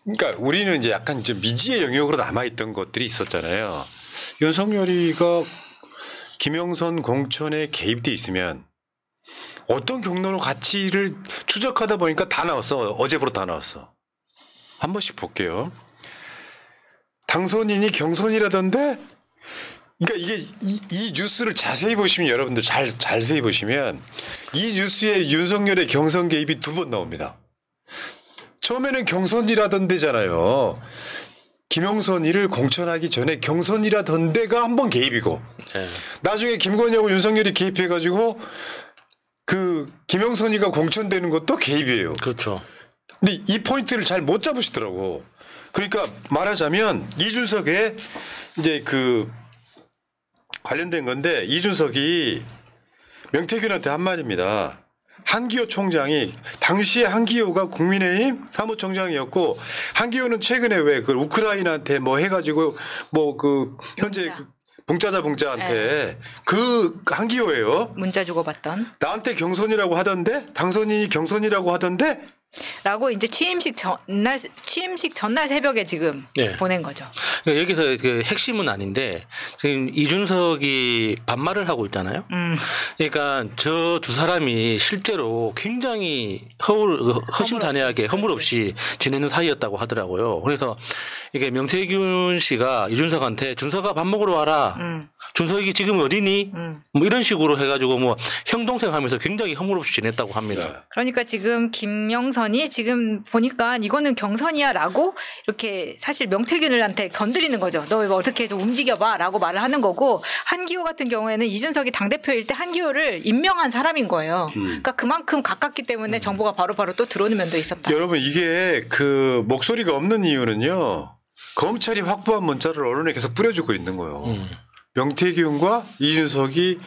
그러니까 우리는 이제 약간 좀 미지의 영역으로 남아있던 것들이 있었잖아요. 윤석열이가 김영선 공천에 개입돼 있으면 어떤 경로로 가치를 추적하다 보니까 다 나왔어. 어제부로 다 나왔어. 한 번씩 볼게요. 당선인이 경선이라던데? 그러니까 이게 이 뉴스를 자세히 보시면 여러분들 자세히 보시면 이 뉴스에 윤석열의 경선 개입이 2번 나옵니다. 처음에는 경선이라던데잖아요. 김영선이를 공천하기 전에 경선이라던데가 한 번 개입이고 나중에 김건희하고 윤석열이 개입해가지고 그 김영선이가 공천되는 것도 개입이에요. 그렇죠. 근데 이 포인트를 잘 못 잡으시더라고. 그러니까 말하자면 이준석의 이제 그 관련된 건데 이준석이 명태균한테 한 말입니다. 한기호 총장이 당시에 한기호가 국민의힘 사무총장이었고 한기호는 최근에 왜 그 우크라이나한테 뭐 해가지고 뭐 그 현재 붕짜자한테 그 한기호예요. 문자 주고받던. 나한테 경선이라고 하던데 당선인이 경선이라고 하던데. 라고 이제 취임식 전날 새벽에 지금 보낸 거죠. 그러니까 여기서 그 핵심은 아닌데 지금 이준석이 반말을 하고 있잖아요. 그러니까 저 두 사람이 실제로 굉장히 허심탄회하게 허물없이 지내는 사이였다고 하더라고요. 그래서 이게 명태균 씨가 이준석한테 준석아 밥 먹으러 와라. 준석이 지금 어디니? 뭐 이런 식으로 해가지고 뭐 형 동생 하면서 굉장히 허물없이 지냈다고 합니다. 그러니까 지금 김영선이 지금 보니까 이거는 경선이야라고 이렇게 사실 명태균한테 건드리는 거죠. 너 이거 어떻게 좀 움직여봐라고 말을 하는 거고 한기호 같은 경우에는 이준석이 당대표일 때 한기호를 임명한 사람인 거예요. 그러니까 그만큼 가깝기 때문에 정보가 바로바로 또 들어오는 면도 있었다. 여러분 이게 그 목소리가 없는 이유는요. 검찰이 확보한 문자를 언론에 계속 뿌려주고 있는 거예요. 명태균과 이준석이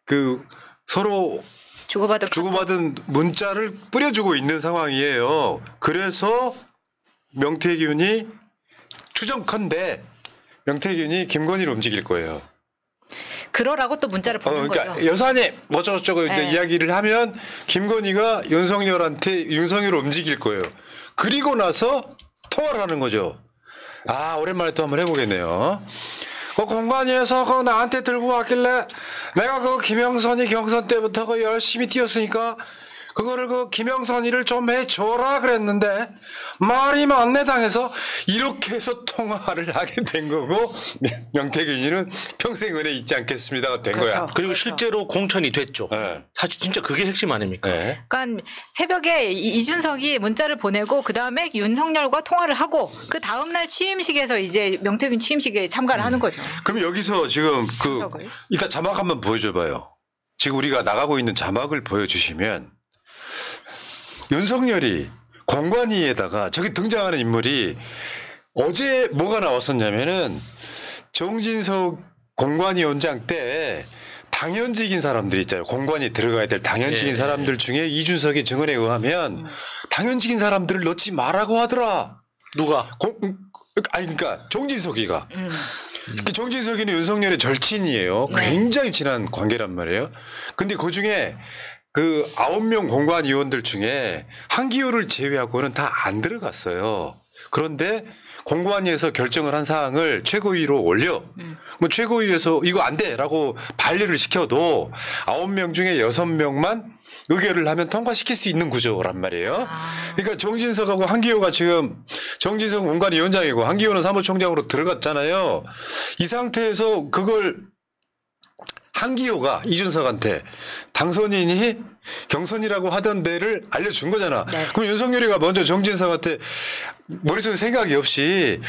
그 서로 주고받은 문자를 뿌려주고 있는 상황이에요. 그래서 명태균이 추정컨대 명태균이 김건희를 움직일 거예요. 그러라고 또 문자를 보낸 그러니까 거죠. 여사님 뭐 저쩌고 이제 이야기를 하면 김건희가 윤석열을 움직일 거예요. 그리고 나서 통화를 하는 거죠. 아 오랜만에 또 한번 해보겠네요. 그 공관위에서 그거 나한테 들고 왔길래 내가 그 김영선이 경선 때부터 그 열심히 뛰었으니까 그거를 그 김영선이를 좀 해줘라 그랬는데 말이 많네 당해서 이렇게 해서 통화를 하게 된 거고 명태균이는 평생 은혜 잊지 않겠습니다가 된 거야. 그리고 실제로 공천이 됐죠. 사실 진짜 그게 핵심 아닙니까? 그러니까 새벽에 이준석이 문자를 보내고 그다음에 윤석열과 통화를 하고 그 다음날 취임식에서 이제 명태균 취임식에 참가를 하는 거죠. 그럼 여기서 지금 그 이따 자막 한번 보여줘봐요. 지금 우리가 나가고 있는 자막을 보여주시면 윤석열이 공관위에다가 저기 등장하는 인물이 어제 뭐가 나왔었냐면은 정진석 공관위원장 때 당연직인 사람들 있잖아요. 공관위에 들어가야 될 당연직인 사람들 중에 이준석의 증언에 의하면 당연직인 사람들을 넣지 말라고 하더라. 누가? 아니 그러니까 정진석이가. 정진석이는 윤석열의 절친이에요. 굉장히 친한 관계란 말이에요. 근데 그중에 그 9명 공관위원들 중에 한기호를 제외하고는 다 안 들어갔어요. 그런데 공관위에서 결정을 한 사항을 최고위로 올려. 뭐 최고위에서 이거 안 돼라고 반려를 시켜도 9명 중에 6명만 의결을 하면 통과시킬 수 있는 구조란 말이에요. 그러니까 정진석하고 한기호가 지금 정진석 공관위원장이고 한기호는 사무총장으로 들어갔잖아요. 이 상태에서 그걸 한기호가 이준석한테 당선인이 경선이라고 하던 데를 알려준 거잖아. 그럼 윤석열이가 먼저 정진석한테 머릿속에 생각이 없이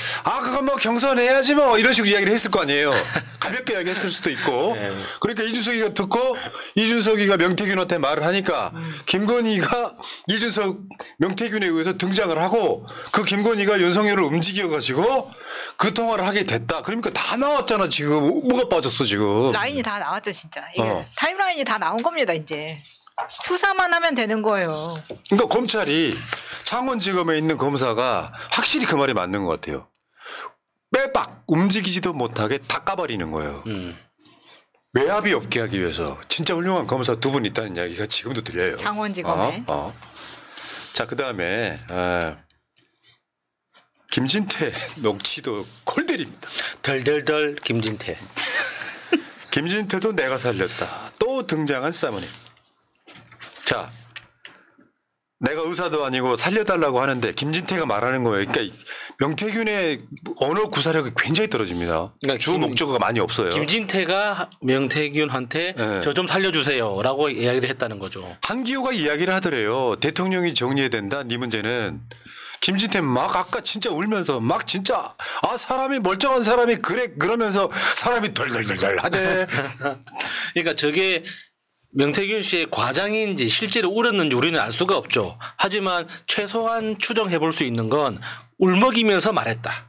그건 뭐 경선해야지 뭐 이런 식으로 이야기를 했을 거 아니에요. 가볍게 이야기했을 수도 있고. 그러니까 이준석이가 듣고 이준석이가 명태균한테 말을 하니까 김건희가 이준석 명태균에 의해서 등장을 하고 그 김건희가 윤석열을 움직여가지고 그 통화를 하게 됐다. 그러니까 다 나왔잖아 지금. 뭐가 빠졌어 지금. 라인이 다 나왔죠 진짜. 이게 타임라인이 다 나온 겁니다 이제. 수사만 하면 되는 거예요. 그러니까 검찰이 창원지검에 있는 검사가 확실히 그 말이 맞는 것 같아요. 빼박 움직이지도 못하게 다 까버리는 거예요. 외압이 없게 하기 위해서 진짜 훌륭한 검사 2분 있다는 이야기가 지금도 들려요. 창원지검에. 자, 그다음에 김진태 녹취도 콜들입니다. 덜덜덜 김진태. 김진태도 내가 살렸다. 또 등장한 사모님. 자, 내가 의사도 아니고 살려달라고 하는데 김진태가 말하는 거예요. 그러니까 명태균의 언어 구사력이 굉장히 떨어집니다. 그러니까 주 목적어가 많이 없어요. 김진태가 명태균한테 네. 저 좀 살려주세요라고 이야기를 했다는 거죠. 한기호가 이야기를 하더래요. 대통령이 정리해야 된다. 네 문제는. 김진태 막 아까 진짜 울면서 막 진짜 아 사람이 멀쩡한 사람이 그래 그러면서 사람이 덜덜덜덜 하네. 그러니까 저게 명태균 씨의 과장인지 실제로 울었는지 우리는 알 수가 없죠. 하지만 최소한 추정해 볼 수 있는 건 울먹이면서 말했다.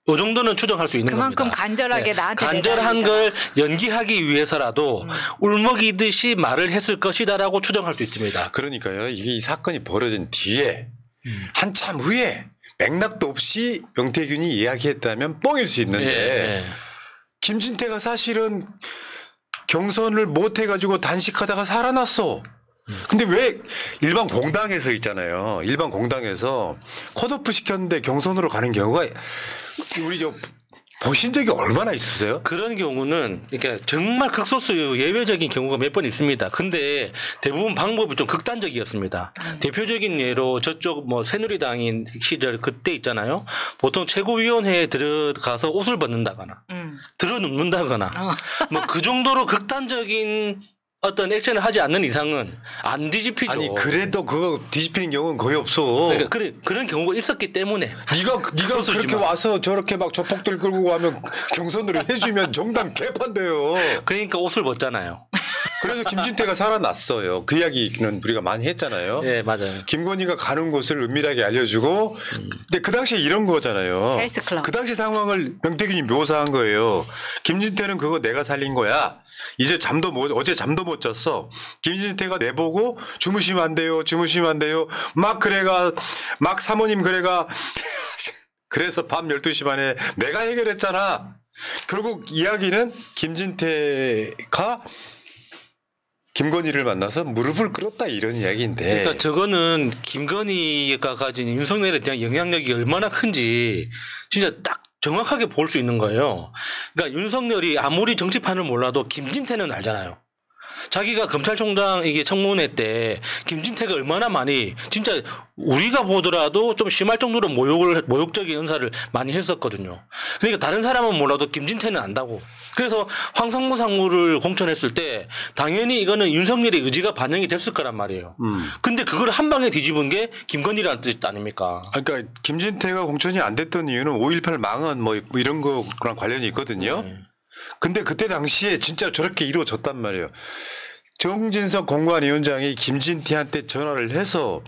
이 정도는 추정할 수 있는 그만큼 겁니다. 간절하게 나한테 간절한 걸 연기하기 위해서라도 울먹이듯이 말을 했을 것이다라고 추정할 수 있습니다. 그러니까요. 이게 이 사건이 벌어진 뒤에 한참 후에 맥락도 없이 명태균이 이야기했다면 뻥일 수 있는데 예. 김진태가 사실은 경선을 못 해가지고 단식하다가 살아났어. 근데 왜 일반 공당에서 있잖아요. 일반 공당에서 컷오프 시켰는데 경선으로 가는 경우가 우리 보신 적이 얼마나 있으세요? 그런 경우는 그러니까 정말 극소수 예외적인 경우가 몇 번 있습니다. 근데 대부분 방법이 좀 극단적이었습니다. 대표적인 예로 저쪽 뭐 새누리당인 시절 그때 있잖아요. 보통 최고위원회에 들어가서 옷을 벗는다거나 들어 눕는다거나 뭐 그 정도로 극단적인 어떤 액션을 하지 않는 이상은 안 뒤집히죠. 아니 그래도 그거 뒤집히는 경우는 거의 없어. 그러니까 그런 경우가 있었기 때문에. 네가 그렇게 와서 저렇게 막 조폭들 끌고 가면 경선으로 해주면 정당 개판돼요. 그러니까 옷을 벗잖아요. 그래서 김진태가 살아났어요. 그 이야기는 우리가 많이 했잖아요. 네, 맞아요. 김건희가 가는 곳을 은밀하게 알려주고 근데 그 당시에 이런 거잖아요. 헬스클럽. 그 당시 상황을 명태균이 묘사한 거예요. 김진태는 그거 내가 살린 거야. 이제 어제 잠도 못 잤어. 김진태가 내보고 주무시면 안 돼요. 주무시면 안 돼요. 막 사모님 그래가 그래서 밤 12시 반에 내가 해결했잖아. 결국 이야기는 김진태가 김건희를 만나서 무릎을 꿇었다 이런 이야기인데. 그러니까 저거는 김건희가 가진 윤석열에 대한 영향력이 얼마나 큰지 진짜 딱 정확하게 볼 수 있는 거예요. 그러니까 윤석열이 아무리 정치판을 몰라도 김진태는 알잖아요. 자기가 검찰총장 이게 청문회 때 김진태가 얼마나 많이 진짜 우리가 보더라도 좀 심할 정도로 모욕적인 언사를 많이 했었거든요. 그러니까 다른 사람은 몰라도 김진태는 안다고. 그래서 황상무 상무를 공천했을 때 당연히 이거는 윤석열의 의지가 반영이 됐을 거란 말이에요. 근데 그걸 한 방에 뒤집은 게 김건희라는 뜻 아닙니까? 그러니까 김진태가 공천이 안 됐던 이유는 5.18 망언 뭐 이런 거랑 관련이 있거든요. 근데 그때 당시에 진짜 저렇게 이루어졌단 말이에요. 정진석 공관위원장이 김진태한테 전화를 해서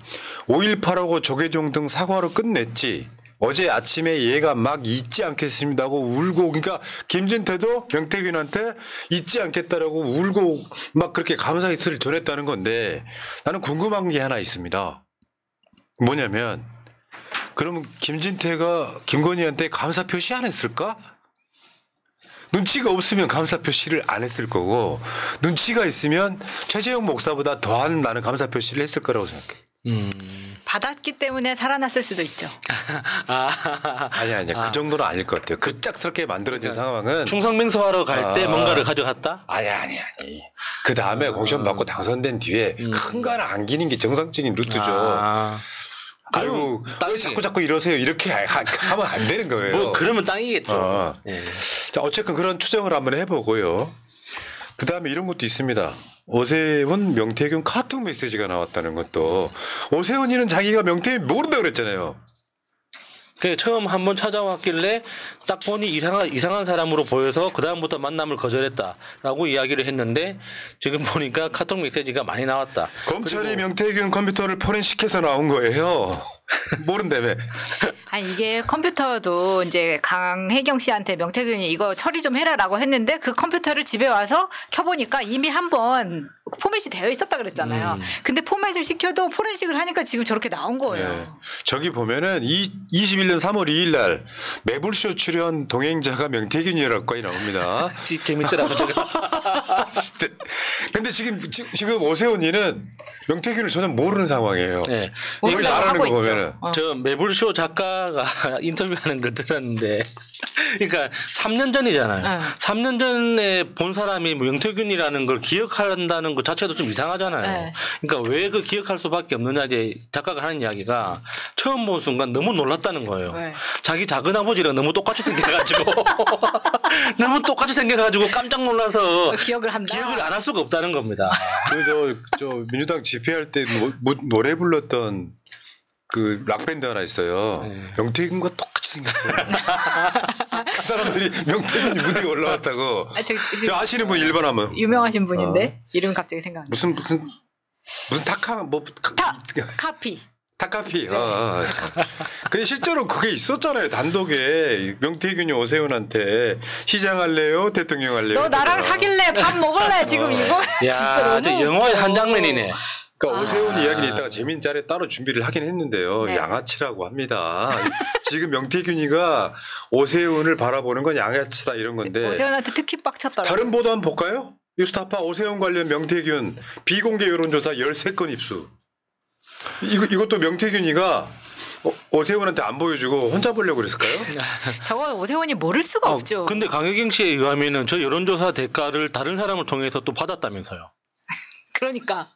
5.18하고 조계종 등 사과로 끝냈지. 어제 아침에 얘가 막 잊지 않겠습니다고 울고 그러니까 김진태도 명태균한테 잊지 않겠다라고 울고 막 그렇게 감사 의사를 전했다는 건데 나는 궁금한 게 하나 있습니다. 뭐냐면 그러면 김진태가 김건희한테 감사 표시 안 했을까? 눈치가 없으면 감사 표시를 안 했을 거고 눈치가 있으면 최재형 목사보다 더한 나는 감사 표시를 했을 거라고 생각해. 받았기 때문에 살아났을 수도 있죠. 아니야. 그 정도는 아닐 것 같아요. 급작스럽게 만들어진 상황은 충성맹서하러 갈 때 뭔가를 가져갔다? 아니. 그 다음에 공천 받고 당선된 뒤에 큰 거 하나 안기는 게 정상적인 루트죠. 아이고 왜 자꾸 이러세요? 이렇게 하면 안 되는 거예요. 뭐 그러면 땅이겠죠. 네. 자 어쨌든 그런 추정을 한번 해보고요. 그 다음에 이런 것도 있습니다. 오세훈 명태균 카톡 메시지가 나왔다는 것도 오세훈이는 자기가 명태균 모른다 그랬잖아요. 그 처음 한번 찾아왔길래 딱 보니 이상한 사람으로 보여서 그 다음부터 만남을 거절했다라고 이야기를 했는데 지금 보니까 카톡 메시지가 많이 나왔다. 검찰이 명태균 컴퓨터를 포렌식해서 나온 거예요. 모른다며. 아니 이게 컴퓨터도 이제 강혜경 씨한테 명태균이 이거 처리 좀 해라라고 했는데 그 컴퓨터를 집에 와서 켜보니까 이미 한번 포맷이 되어 있었다 그랬잖아요. 근데 포맷을 시켜도 포렌식을 하니까 지금 저렇게 나온 거예요. 네. 저기 보면은 21년 3월 2일 날 매불쇼 출연 동행자가 명태균이라고 나옵니다. 재밌더라고 저거. 근데 지금 오세훈이는 명태균을 전혀 모르는 상황이에요. 네. 이걸 말하는 거 보면은 저 매불쇼 작가가 인터뷰하는 걸 들었는데, 그러니까 3년 전이잖아요. 3년 전에 본 사람이 명태균이라는 걸 기억한다는 것 자체도 좀 이상하잖아요. 네. 그러니까 왜 그 기억할 수밖에 없느냐, 이제 작가가 하는 이야기가 처음 본 순간 너무 놀랐다는 거예요. 네. 자기 작은 아버지랑 너무 똑같이 생겨가지고 너무 똑같이 생겨가지고 깜짝 놀라서 기억을 한다. 기억을 안 할 수가 없다는 겁니다. 저 민주당 집회할 때 노래 불렀던 그 락밴드 하나 있어요. 명태균과 똑같이 생겼어요. 그 사람들이 명태균이 무대에 올라왔다고. 저 아시는 분 1번 하면. 유명하신 분인데 이름 갑자기 생각 안 나. 무슨 타카 카피. 타카피. 근데 실제로 그게 있었잖아요. 단독에 명태균이 오세훈한테 시장 할래요? 대통령 할래요? 너 나랑 사귈래? 밥 먹을래? 지금 이거 진짜 너무 저 영화의 한 장면이네. 그러니까 오세훈 이야기는 이따가 재밌는 자리에 따로 준비를 하긴 했는데요. 네. 양아치라고 합니다. 지금 명태균이가 오세훈을 바라보는 건 양아치다 이런 건데. 오세훈한테 특히 빡쳤더라고요. 다른 보도 한번 볼까요? 뉴스타파 오세훈 관련 명태균 비공개 여론조사 13건 입수. 이것도 명태균이가 오세훈한테 안 보여주고 혼자 보려고 그랬을까요? 저건 오세훈이 모를 수가 없죠. 근데 강혜경 씨에 의하면은 저 여론조사 대가를 다른 사람을 통해서 또 받았다면서요. 그러니까.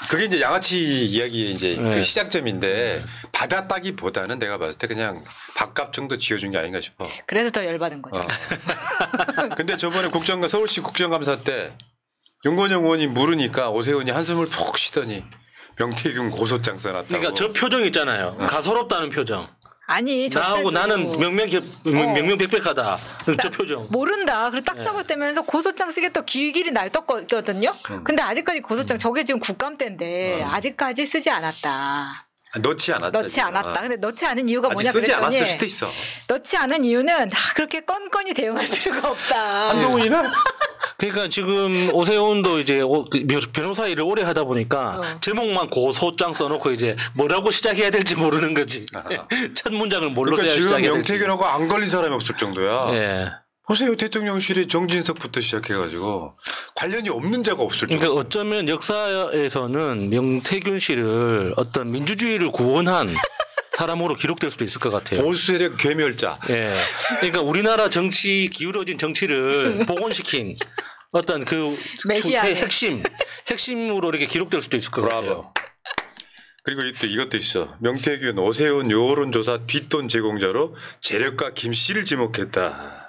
그게 이제 양아치 이야기의 이제 네. 그 시작점인데 받았다기보다는 내가 봤을 때 그냥 밥값 정도 지어준 게 아닌가 싶어. 그래서 더 열받은 거죠. 근데 저번에 서울시 국정감사 때 윤건영 의원이 물으니까 오세훈이 한숨을 푹 쉬더니 명태균 고소장 써놨다고. 그러니까 저 표정 있잖아요. 가소롭다는 표정. 아니 나하고 나는 명명백백하다. 저 표정. 모른다. 그리고 딱 잡았다면서 고소장 쓰겠다 길길이 날떴거든요. 근데 아직까지 고소장 저게 지금 국감 때인데 아직까지 쓰지 않았다. 넣지 않았다. 근데 넣지 않은 이유가 뭐냐 쓰지 그랬더니 않았을 수도 있어. 넣지 않은 이유는 그렇게 건건히 대응할 필요가 없다. 한동훈이는 그러니까 지금 오세훈도 이제 변호사 일을 오래 하다 보니까 제목만 고소장 써놓고 이제 뭐라고 시작해야 될지 모르는 거지. 첫 문장을 뭘로 그러니까 써야 지금 시작해야 될지. 명태균하고 안 걸린 사람이 없을 정도야. 예. 보세요. 대통령실에 정진석부터 시작해가지고 관련이 없는 자가 없을 정도. 그러니까 어쩌면 역사에서는 명태균 씨를 어떤 민주주의를 구원한 사람으로 기록될 수도 있을 것 같아요. 보수 세력 괴멸자. 예. 그러니까 우리나라 정치 기울어진 정치를 복원시킨 어떤 그 메시아의 핵심으로 이렇게 기록될 수도 있을 것 같아요. 그리고 이것도 있어. 명태균, 오세훈 여론조사 뒷돈 제공자로 재력가 김 씨를 지목했다.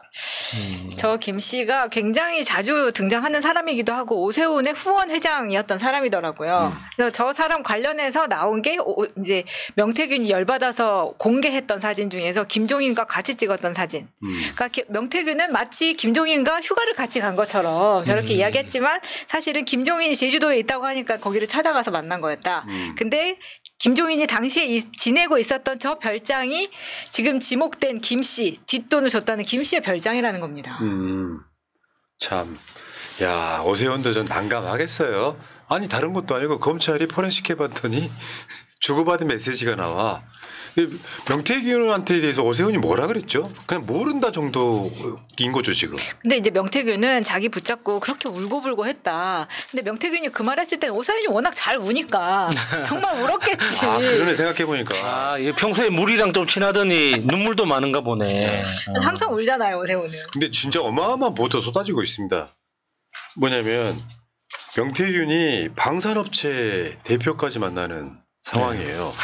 저 김 씨가 굉장히 자주 등장하는 사람이기도 하고 오세훈의 후원 회장이었던 사람이더라고요. 그래서 저 사람 관련해서 나온 게 이제 명태균이 열받아서 공개했던 사진 중에서 김종인과 같이 찍었던 사진. 그러니까 명태균은 마치 김종인과 휴가를 같이 간 것처럼 저렇게 이야기했지만 사실은 김종인이 제주도에 있다고 하니까 거기를 찾아가서 만난 거였다. 근데 김종인이 당시에 지내고 있었던 저 별장이 지금 지목된 김 씨, 뒷돈을 줬다는 김 씨의 별장이라는 겁니다. 참, 야 오세훈도 좀 난감하겠어요. 아니 다른 것도 아니고 검찰이 포렌식 해봤더니 주고받은 메시지가 나와. 명태균한테 대해서 오세훈이 뭐라 그랬죠? 그냥 모른다 정도인 거죠 지금. 근데 이제 명태균은 자기 붙잡고 그렇게 울고불고 했다. 근데 명태균이 그 말했을 때 오세훈이 워낙 잘 우니까 정말 울었겠지. 그러네 생각해보니까. 평소에 물이랑 좀 친하더니 눈물도 많은가 보네. 항상 울잖아요 오세훈은. 근데 진짜 어마어마한 보도 쏟아지고 있습니다. 뭐냐면 명태균이 방산업체 대표까지 만나는 상황이에요.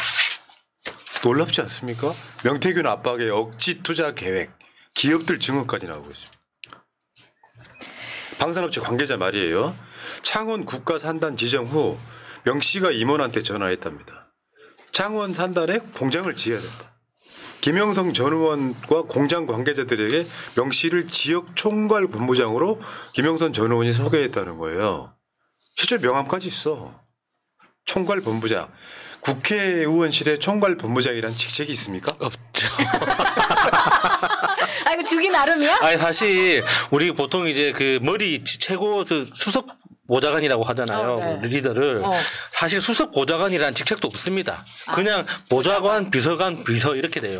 놀랍지 않습니까? 명태균 압박의 억지 투자 계획, 기업들 증언까지 나오고 있습니다. 방산업체 관계자 말이에요. 창원 국가산단 지정 후 명 씨가 임원한테 전화했답니다. 창원 산단에 공장을 지어야 된다. 김영성 전 의원과 공장 관계자들에게 명 씨를 지역 총괄 본부장으로 김영선 전 의원이 소개했다는 거예요. 실제 명함까지 있어. 총괄 본부장. 국회의원실에 총괄 본부장이라는 직책이 있습니까? 없죠. 이거 주기 나름이야? 아니 사실 우리 보통 이제 그 머리 최고 수석 보좌관이라고 하잖아요. 네. 리더를. 사실 수석 보좌관이라는 직책도 없습니다. 그냥 보좌관, 비서관, 비서 이렇게 돼요.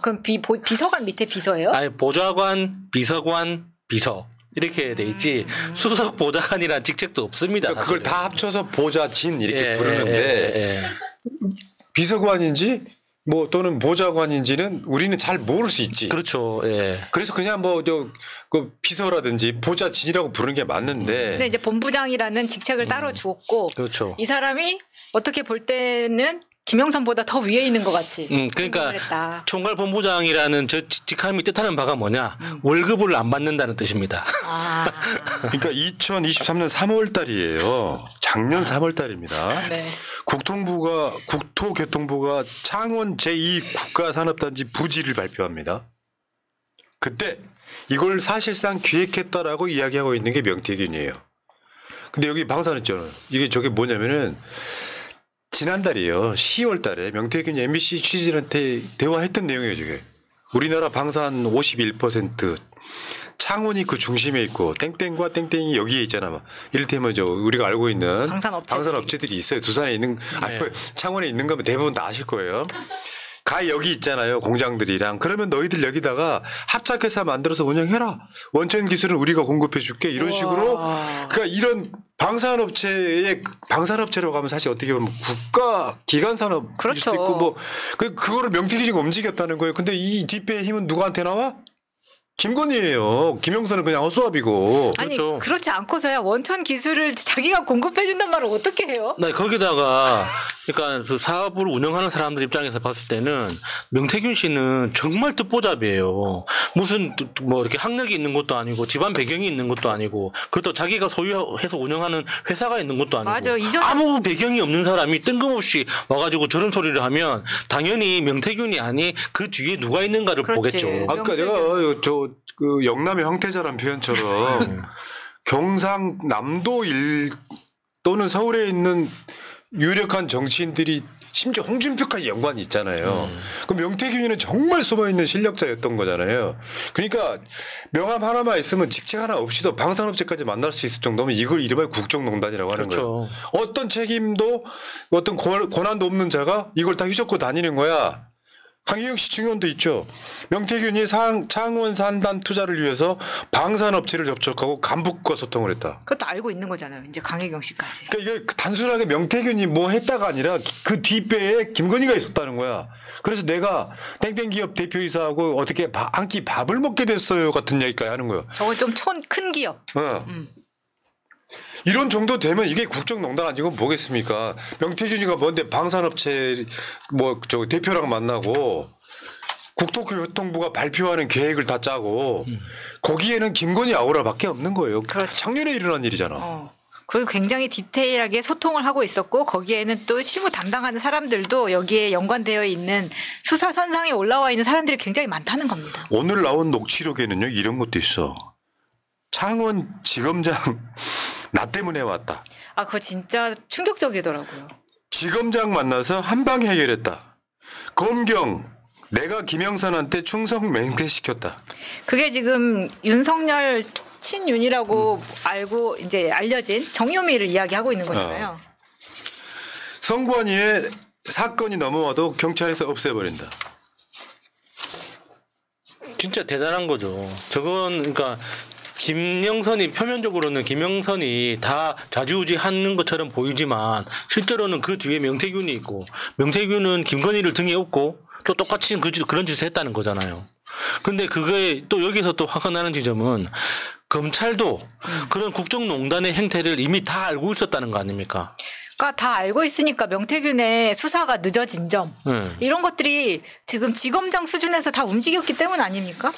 그럼 비서관 밑에 비서예요? 아니 보좌관, 비서관, 비서. 이렇게 돼 있지 수석 보좌관이라는 직책도 없습니다. 그러니까 그걸 다 합쳐서 보좌진 이렇게 예, 부르는데 비서관인지 뭐 또는 보좌관인지는 우리는 잘 모를 수 있지. 그렇죠. 예. 그래서 그냥 뭐 그 비서라든지 보좌진이라고 부르는 게 맞는데. 근데 이제 본부장이라는 직책을 따로 주었고 그렇죠. 이 사람이 어떻게 볼 때는 김영선보다 더 위에 있는 것 같이. 그러니까 했다. 총괄 본부장이라는 저 직함이 뜻하는 바가 뭐냐? 월급을 안 받는다는 뜻입니다. 아. 그러니까 2023년 3월 달이에요. 작년 3월 달입니다. 네. 국토교통부가 창원 제2 국가산업단지 부지를 발표합니다. 그때 이걸 사실상 기획했다라고 이야기하고 있는 게 명태균이에요. 근데 여기 방사능죠. 이게 저게 뭐냐면은 지난달이에요. 10월 달에 명태균이 MBC 취재진한테 대화했던 내용이에요. 저게. 우리나라 방산 51% 창원이 그 중심에 있고 땡땡과 땡땡이 여기에 있잖아. 막. 이를테면 우리가 알고 있는 방산업체들이 있어요. 두산에 있는 아니 창원에 있는 거면 대부분 다 아실 거예요. 가 여기 있잖아요. 공장들이랑. 그러면 너희들 여기다가 합작회사 만들어서 운영해라. 원천 기술은 우리가 공급해 줄게. 이런 식으로. 그러니까 이런 방산업체라고 하면 사실 어떻게 보면 국가 기관 산업일 그렇죠. 수도 있고 뭐 그거를 명태균이가 움직였다는 거예요. 근데 이 뒷배의 힘은 누구한테 나와? 김건희예요. 김영선은 그냥 허수아비고. 아니 그렇죠. 그렇지 않고서야 원천 기술을 자기가 공급해준단 말을 어떻게 해요? 네, 거기다가 그러니까 그 사업을 운영하는 사람들 입장에서 봤을 때는 명태균 씨는 정말 뜻보잡이에요. 무슨 뭐 이렇게 학력이 있는 것도 아니고 집안 배경이 있는 것도 아니고 그것도 자기가 소유해서 운영하는 회사가 있는 것도 아니고 맞아. 아무 배경이 없는 사람이 뜬금없이 와가지고 저런 소리를 하면 당연히 명태균이 아니 그 뒤에 누가 있는가를 그렇지. 보겠죠. 아까 내가 그 영남의 황태자란 표현처럼 경상남도 또는 서울에 있는 유력한 정치인들이 심지어 홍준표까지 연관이 있잖아요. 그럼 명태균이는 정말 숨어있는 실력자였던 거잖아요. 그러니까 명함 하나만 있으면 직책 하나 없이도 방산업체까지 만날 수 있을 정도면 이걸 이름하여 국정농단이라고 하는 그렇죠. 거예요. 어떤 책임도 어떤 권한도 없는 자가 이걸 다 휘젓고 다니는 거야. 강희경 씨 증언도 있죠. 명태균이 창원 산단 투자를 위해서 방산업체를 접촉하고 간부과 소통을 했다. 그것도 알고 있는 거잖아요. 이제 강혜경 씨까지. 그러니까 이게 단순하게 명태균이 뭐 했다가 아니라 그 뒷배에 김건희가 있었다는 거야. 그래서 내가 땡땡 기업 대표이사하고 어떻게 한 끼 밥을 먹게 됐어요 같은 얘기까지 하는 거예요. 저건 좀 큰 기업. 이런 정도 되면 이게 국정농단 아니고 뭐겠습니까? 명태균이가 뭔데 방산업체 대표랑 만나고 국토교통부가 발표하는 계획을 다 짜고 거기에는 김건희 아우라밖에 없는 거예요. 그렇죠. 작년에 일어난 일이잖아. 그리고 굉장히 디테일하게 소통을 하고 있었고 거기에는 또 실무 담당하는 사람들도 여기에 연관되어 있는 수사 선상에 올라와 있는 사람들이 굉장히 많다는 겁니다. 오늘 나온 녹취록에는요 이런 것도 있어. 창원 지검장 나 때문에 왔다. 아 그거 진짜 충격적이더라고요. 지검장 만나서 한방 해결했다. 검경 내가 김영선한테 충성 맹퇴시켰다. 그게 지금 윤석열 친윤이라고 알고 이제 알려진 정유미를 이야기하고 있는 거잖아요. 성관이의 사건이 넘어와도 경찰에서 없애버린다. 진짜 대단한 거죠. 저건 그러니까 김영선이 표면적으로는 김영선이 다 좌지우지하는 것처럼 보이지만 실제로는 그 뒤에 명태균이 있고 명태균은 김건희를 등에 업고 또 똑같이 그런 짓을 했다는 거잖아요. 근데 그게 또 여기서 또 화가 나는 지점은 검찰도 그런 국정농단의 행태를 이미 다 알고 있었다는 거 아닙니까? 그러니까 다 알고 있으니까 명태균의 수사가 늦어진 점 이런 것들이 지금 지검장 수준에서 다 움직였기 때문 아닙니까?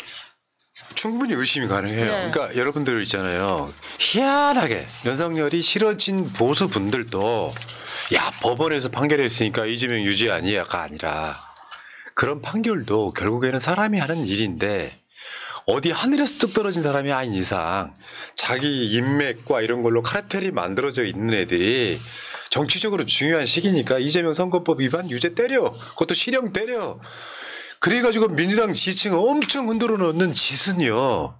충분히 의심이 가능해요. 네. 그러니까 여러분들 있잖아요. 희한하게 윤석열이 싫어진 보수 분들도 야 법원에서 판결했으니까 이재명 유죄 아니야가 아니라 그런 판결도 결국에는 사람이 하는 일인데 어디 하늘에서 뚝 떨어진 사람이 아닌 이상 자기 인맥과 이런 걸로 카르텔이 만들어져 있는 애들이 정치적으로 중요한 시기니까 이재명 선거법 위반 유죄 때려. 그것도 실형 때려. 그래가지고 민주당 지층을 엄청 흔들어 놓는 짓은요.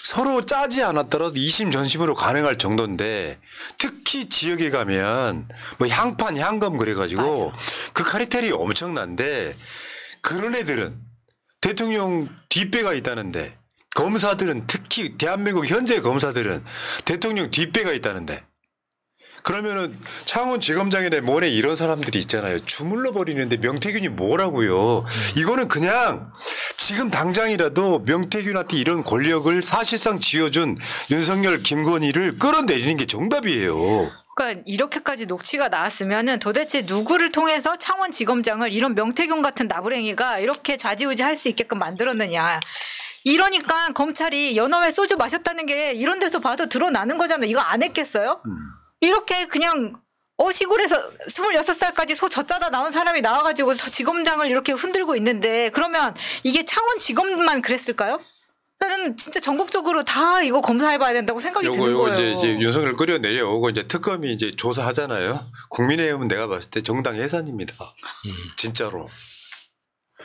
서로 짜지 않았더라도 이심 전심으로 가능할 정도인데 특히 지역에 가면 뭐 향판 향검 그래가지고 맞아. 그 카르텔이 엄청난데 그런 애들은 대통령 뒷배가 있다는데 검사들은 특히 대한민국 현재 검사들은 대통령 뒷배가 있다는데 그러면은 창원지검장이나 뭐래 이런 사람들이 있잖아요. 주물러 버리는데 명태균이 뭐라고요. 이거는 그냥 지금 당장이라도 명태균한테 이런 권력을 사실상 쥐어준 윤석열 김건희를 끌어내리는 게 정답이에요. 그러니까 이렇게까지 녹취가 나왔으면은 도대체 누구를 통해서 창원지검장을 이런 명태균 같은 나부랭이가 이렇게 좌지우지할 수 있게끔 만들었느냐. 이러니까 검찰이 연어회 소주 마셨다는 게 이런 데서 봐도 드러나는 거잖아요. 이거 안 했겠어요? 이렇게 그냥 시골에서 26살까지 소 젖자다 나온 사람이 나와가지고 지검장을 이렇게 흔들고 있는데 그러면 이게 창원지검만 그랬을까요? 나는 진짜 전국적으로 다 이거 검사해봐야 된다고 생각이 드는 거예요. 이제 윤석열 끌어내려오고 이제 특검이 이제 조사하잖아요. 국민의힘은 내가 봤을 때 정당 해산입니다. 진짜로.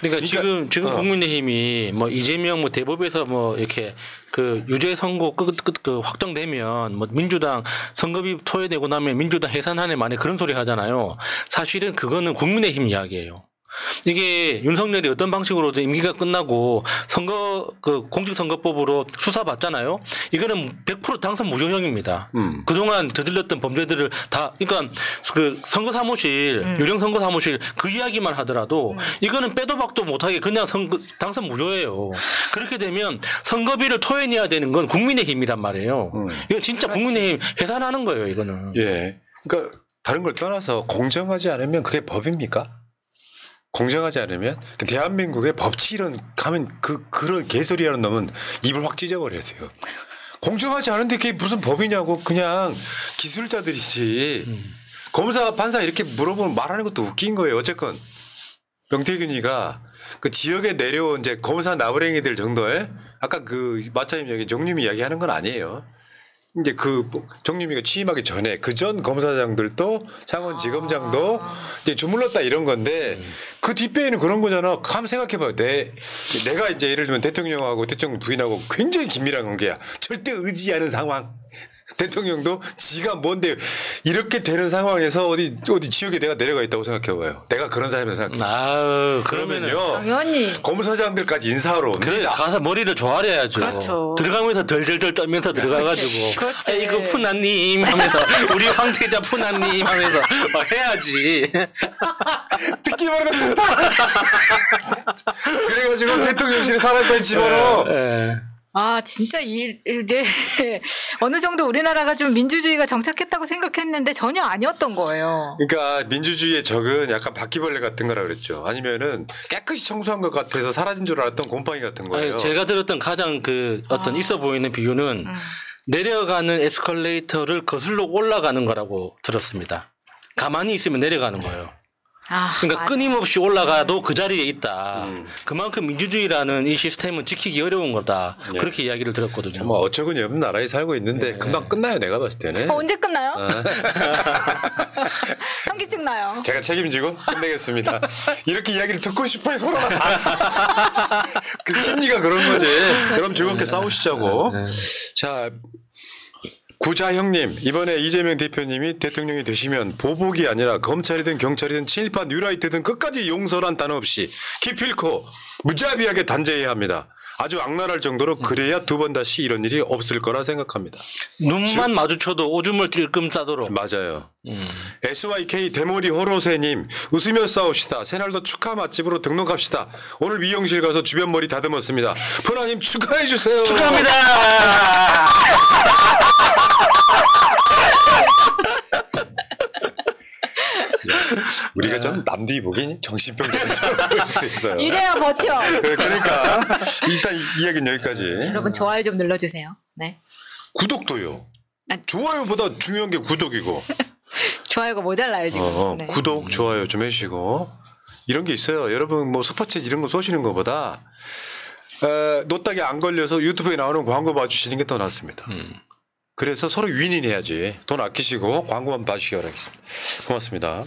그러니까 지금 국민의힘이 뭐 이재명 뭐 대법에서 뭐 이렇게 그 유죄 선고 그 확정되면 뭐 민주당 선거비 토해내고 나면 민주당 해산하네 만에 그런 소리 하잖아요. 사실은 그거는 국민의힘 이야기예요. 이게 윤석열이 어떤 방식으로든 임기가 끝나고 공직선거법으로 수사받잖아요. 이거는 100% 당선 무효형입니다. 그동안 저질렀던 범죄들을 다 그러니까 그 선거사무실 유령 선거사무실 그 이야기만 하더라도 이거는 빼도 박도 못하게 그냥 당선 무효예요. 그렇게 되면 선거비를 토해내야 되는 건 국민의힘이란 말이에요. 이거 진짜 국민의힘 해산하는 거예요. 이거는. 예. 그러니까 다른 걸 떠나서 공정하지 않으면 그게 법입니까? 공정하지 않으면 대한민국의 법치론 하면 그런 개소리하는 놈은 입을 확 찢어버려야 돼요. 공정하지 않은데 그게 무슨 법이냐고 그냥 기술자들이지. 검사 판사 이렇게 물어보면 말하는 것도 웃긴 거예요. 어쨌건 명태균이가 그 지역에 내려온 이제 검사 나부랭이들 정도의 아까 그 마차님 이야기 정님이 이야기하는 건 아니에요. 이제 그 정유미가 취임하기 전에 그 전 검사장들도 창원지검장도 이제 주물렀다 이런 건데 그 뒷배에는 그런 거잖아. 한번 생각해봐요. 내가 이제 예를 들면 대통령하고 대통령 부인하고 굉장히 긴밀한 관계야. 절대 의지하는 상황. 대통령도 지가 뭔데 이렇게 되는 상황에서 어디 지역에 내가 내려가 있다고 생각해봐요. 내가 그런 사람이라고 생각해요. 그러면요. 당연히 검사장들까지 인사하러 옵니다. 그래 가서 머리를 조아려야죠. 그렇죠. 들어가면서 덜덜덜 떨면서 들어가가지고 그렇지. 이거 푸나님 하면서 우리 황태자 푸나님 하면서 해야지. 듣기만 해도 좋다. 그래가지고 대통령실에 사람까지 집어넣어. 진짜 이제 어느 정도 우리나라가 좀 민주주의가 정착했다고 생각했는데 전혀 아니었던 거예요. 그러니까 민주주의의 적은 약간 바퀴벌레 같은 거라 그랬죠. 아니면은 깨끗이 청소한 것 같아서 사라진 줄 알았던 곰팡이 같은 거예요. 제가 들었던 가장 어떤 있어 보이는 비유는 내려가는 에스컬레이터를 거슬러 올라가는 거라고 들었습니다. 가만히 있으면 내려가는 거예요. 그러니까 맞아. 끊임없이 올라가도 그 자리에 있다. 그만큼 민주주의라는 이 시스템은 지키기 어려운 거다. 네. 그렇게 이야기를 들었거든요. 뭐 어처구니 없는 나라에 살고 있는데 금방 끝나요. 내가 봤을 때는. 언제 끝나요? 현기증 나요. 제가 책임지고 끝내겠습니다. 이렇게 이야기를 듣고 싶어요. 서로가 다. 그 심리가 그런 거지. 여러분 즐겁게 싸우시자고. 자. 구자형님 이번에 이재명 대표님이 대통령이 되시면 보복이 아니라 검찰이든 경찰이든 친일파 뉴라이트든 끝까지 용서란 단어 없이 기필코 무자비하게 단죄해야 합니다. 아주 악랄할 정도로 그래야 두 번 다시 이런 일이 없을 거라 생각합니다. 눈만 마주쳐도 오줌을 찔끔 싸도록. 맞아요. SYK 대머리 호로새님 웃으며 싸웁시다. 새날도 축하 맛집으로 등록합시다. 오늘 미용실 가서 주변 머리 다듬었습니다. 프라님 축하해 주세요. 축하합니다. 우리가 좀 남들이 보기엔 정신병자처럼 보일 수도 있어요. 이래야 버텨. 그러니까 일단 이 이야기는 여기까지. 여러분 좋아요 좀 눌러주세요. 네. 구독도요. 좋아요보다 중요한 게 구독이고. 좋아요가 모자라요 지금. 네. 구독, 좋아요 좀 해주시고. 이런 게 있어요. 여러분 뭐 슈퍼챗 이런 거 쏘시는 것보다 노딱에 안 걸려서 유튜브에 나오는 광고 봐주시는 게 더 낫습니다. 그래서 서로 윈윈해야지. 돈 아끼시고 광고만 봐주시기 바라겠습니다. 고맙습니다.